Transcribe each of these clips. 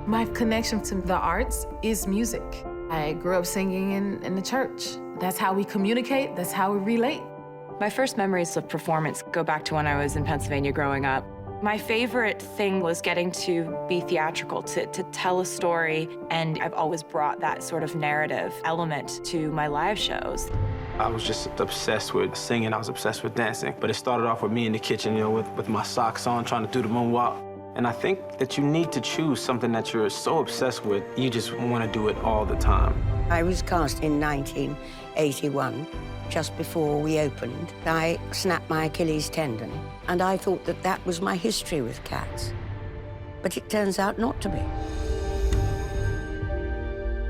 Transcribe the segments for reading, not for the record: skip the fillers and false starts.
My connection to the arts is music. I grew up singing in the church. That's how we communicate, that's how we relate. My first memories of performance go back to when I was in Pennsylvania growing up. My favorite thing was getting to be theatrical, to tell a story, and I've always brought that sort of narrative element to my live shows. I was just obsessed with singing, I was obsessed with dancing, but it started off with me in the kitchen, with my socks on, trying to do the moonwalk. And I think that you need to choose something that you're so obsessed with, you just want to do it all the time. I was cast in 1981, just before we opened. I snapped my Achilles tendon, and I thought that that was my history with cats. But it turns out not to be.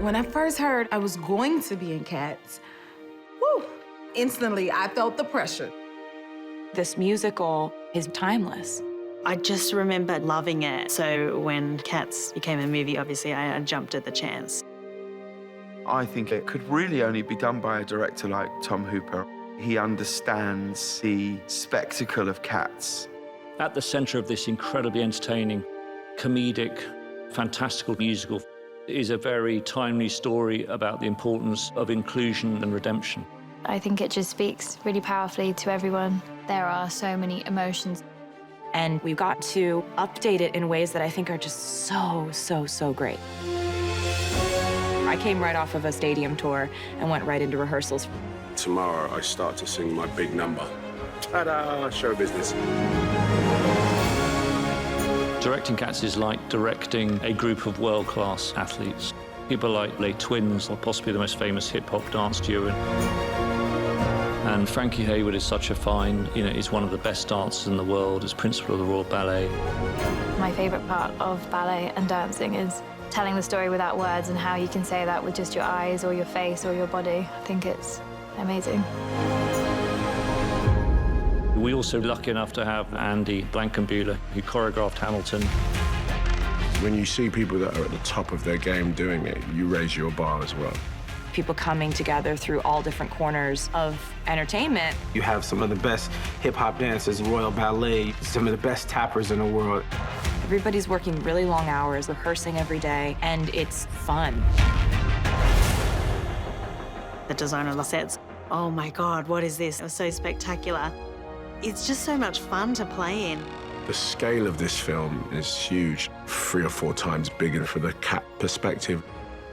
When I first heard I was going to be in Cats, woo, instantly I felt the pressure. This musical is timeless. I just remember loving it. So when Cats became a movie, obviously I jumped at the chance. I think it could really only be done by a director like Tom Hooper. He understands the spectacle of Cats. At the centre of this incredibly entertaining, comedic, fantastical musical is a very timely story about the importance of inclusion and redemption. I think it just speaks really powerfully to everyone. There are so many emotions. And we've got to update it in ways that I think are just so great. I came right off of a stadium tour and went right into rehearsals. Tomorrow, I start to sing my big number. Ta-da, show business. Directing Cats is like directing a group of world-class athletes. People like Les Twins, or possibly the most famous hip-hop dance duo. And Frankie Hayward is such a fine, is one of the best dancers in the world, is principal of the Royal Ballet. My favourite part of ballet and dancing is telling the story without words and how you can say that with just your eyes or your face or your body. I think it's amazing. We're also lucky enough to have Andy Blankenbuehler, who choreographed Hamilton. When you see people that are at the top of their game doing it, you raise your bar as well. People coming together through all different corners of entertainment. You have some of the best hip-hop dancers, Royal Ballet, some of the best tappers in the world. Everybody's working really long hours, rehearsing every day, and it's fun. The designer said, "Oh my God, what is this? It was so spectacular." It's just so much fun to play in. The scale of this film is huge, 3 or 4 times bigger for the cat perspective.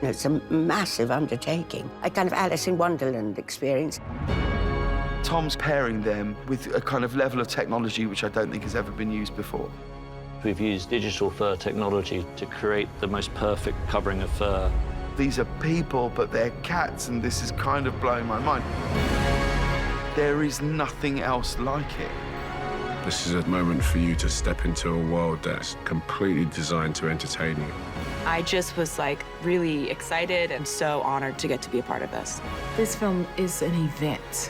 It's a massive undertaking, a kind of Alice in Wonderland experience. Tom's pairing them with a kind of level of technology which I don't think has ever been used before. We've used digital fur technology to create the most perfect covering of fur. These are people, but they're cats, and this is kind of blowing my mind. There is nothing else like it. This is a moment for you to step into a world that's completely designed to entertain you. I just was really excited and so honored to get to be a part of this. This film is an event.